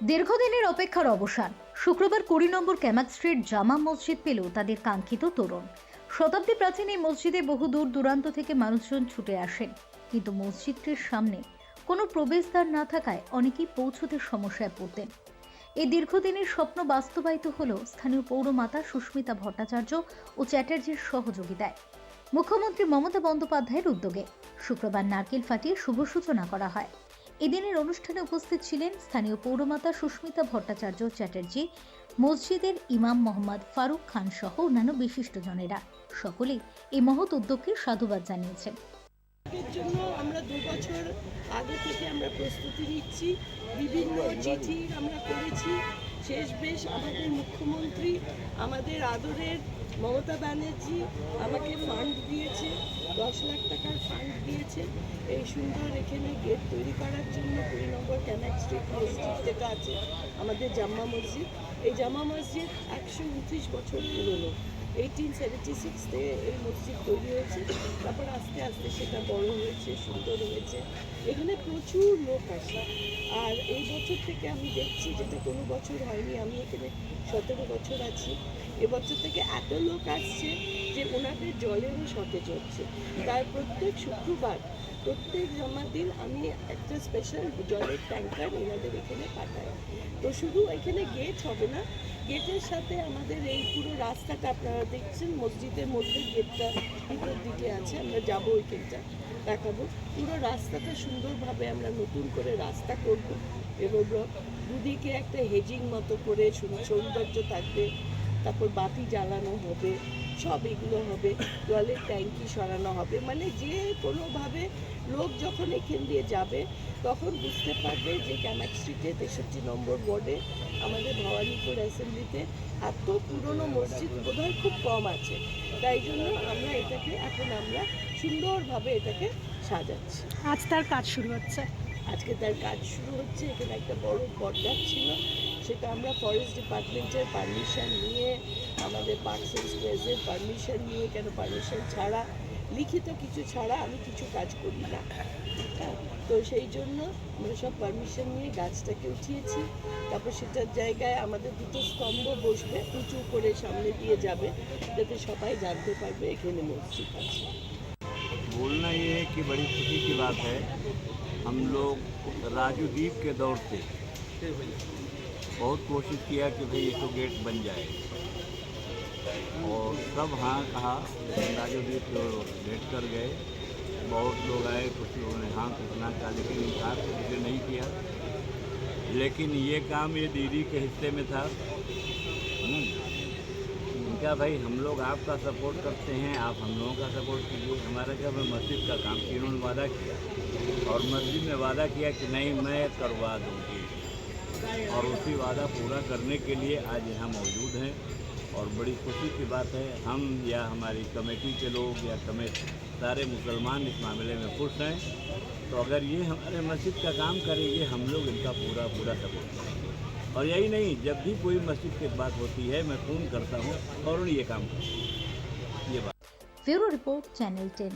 দীর্ঘদিনের অপেক্ষার অবসান। শুক্রবার 20 নম্বর ক্যামাক স্ট্রিট জামা মসজিদ পেল তাদের কাঙ্ক্ষিত তোরণ। শতাব্দী প্রাচীন এই মসজিদে বহু দূর দূরান্ত থেকে মানুষজন ছুটে আসেন, কিন্তু মসজিদটির সামনে কোনো প্রবেশদ্বার না থাকায় অনেকেই পৌঁছতে সমস্যায় পড়তেন। এই দীর্ঘদিনের স্বপ্ন বাস্তবায়িত হল স্থানীয় পৌরমাতা সুস্মিতা ভট্টাচার্য ও চ্যাটার্জির সহযোগিতায়। মুখ্যমন্ত্রী মমতা বন্দ্যোপাধ্যায়ের উদ্যোগে শুক্রবার নারকেল ফাটিয়ে শুভ সূচনা করা হয়। এদিনের অনুষ্ঠানে উপস্থিত ছিলেন স্থানীয় পৌরমাতা সুস্মিতা ভট্টাচার্য চ্যাটার্জি, মসজিদের ইমাম মোহাম্মদ ফারুক খান সহ অন্যান্য বিশিষ্টজনেরা। সকলেই এই মহৎ উদ্যোগকে সাধুবাদ জানিয়েছেন। এর জন্য আমরা 2 বছর আগে থেকে আমরা প্রস্তুতি নিচ্ছি, বিভিন্ন চিঠি আমরা করেছি। শেষ বেশ আমাদের মুখ্যমন্ত্রী, আমাদের আদরের মমতা ব্যানার্জি আমাকে ফান্ড দিয়েছে, 10 লাখ টাকার ফান্ড দিয়েছে এই সুন্দর এখানে গেট তৈরি করার জন্য। 20 নম্বর ক্যানাক স্ট্রিট মসজিদ যেটা আছে আমাদের জাম্মা মসজিদ, এই জামা মসজিদ 129 বছর পুরনো। 1876 থেকে এই মসজিদ তৈরি হয়েছে, তারপর আস্তে আস্তে সেটা বড় হয়েছে, সুন্দর হয়েছে। এখানে প্রচুর লোক আসে, আর এই বছর থেকে আমি দেখছি যেটা কোনো বছর হয়নি। আমি এখানে 17 বছর আছি, এবছর থেকে এত লোক আসছে যে ওনাদের জলেরও শর্টেজ হচ্ছে। তার প্রত্যেক শুক্রবার প্রত্যেক জমার দিন আমি একটা স্পেশাল জলের ট্যাঙ্কার এনাদের এখানে পাঠাই। তো শুধু এখানে গেট হবে না, গেটের সাথে আমাদের এই পুরো রাস্তাটা আপনারা দেখছেন, মসজিদের মধ্যে গেটটা ভিতর দিকে আছে, আমরা যাবো ওইখানটা দেখাবো। পুরো রাস্তাটা সুন্দরভাবে আমরা নতুন করে রাস্তা করব এবং দুদিকে একটা হেজিং মতো করে সৌন্দর্য থাকবে, তারপর বাতি জ্বালানো হবে, সব এগুলো হবে, জলের ট্যাঙ্কি সরানো হবে। মানে যে কোনোভাবে লোক যখন এখান দিয়ে যাবে তখন বুঝতে পারবে যে ক্যামাক স্ট্রিটে 63 নম্বর ওয়ার্ডে আমাদের ভবানীপুর অ্যাসেম্বলিতে এত পুরনো মসজিদ বোধহয় খুব কম আছে। তাই জন্য আমরা এটাকে এখন আমরা সুন্দরভাবে এটাকে সাজাচ্ছি। আজ তার কাজ শুরু হচ্ছে। আজকে তার কাজ শুরু হচ্ছে। এখানে একটা বড় বটগাছ ছিল, সেটা আমরা ফরেস্ট ডিপার্টমেন্টের পারমিশন নিয়ে, আমাদের পার্কস অ্যান্ড স্পেসের পারমিশন নিয়ে, কেন পারমিশন ছাড়া, লিখিত কিছু ছাড়া আমি কিছু কাজ করি না। হ্যাঁ, তো সেই জন্য আমরা সব পারমিশন নিয়ে গাছটাকে উঠিয়েছি। তারপর সেটার জায়গায় আমাদের দুটো স্তম্ভ বসবে, উঁচু করে সামনে দিয়ে যাবে, যাতে সবাই জানতে পারবে এখানে মসজিদ আছে। बोलना ये है कि बड़ी खुशी की बात है, हम लोग राजू दीप के दौर से बहुत कोशिश किया कि भाई ये तो गेट बन जाए, और सब हाँ कहा। राजू दीप तो लेट कर गए, बहुत लोग आए, कुछ लोगों ने हाँ कुछ ना कहा, लेकिन इनकार तो किसी नहीं किया। लेकिन ये काम ये दीदी के हिस्से में था। क्या भाई, हम लोग आपका सपोर्ट करते हैं, आप हम लोगों का सपोर्ट कीजिए। हमारा जब मस्जिद का काम किया, उन्होंने वादा किया, और मस्जिद में वादा किया कि नहीं मैं करवा दूँगी, और उसी वादा पूरा करने के लिए आज यहाँ मौजूद हैं। और बड़ी खुशी की बात है, हम या हमारी कमेटी के लोग या सारे मुसलमान इस मामले में खुश हैं। तो अगर ये हमारे मस्जिद का काम करेंगे, हम लोग इनका पूरा सपोर्ट करेंगे। और यही नहीं, जब भी कोई मस्जिद की बात होती है मैं फ़ोन करता हूँ और ये काम करता हूँ। ये बात। Bureau report, channel 10।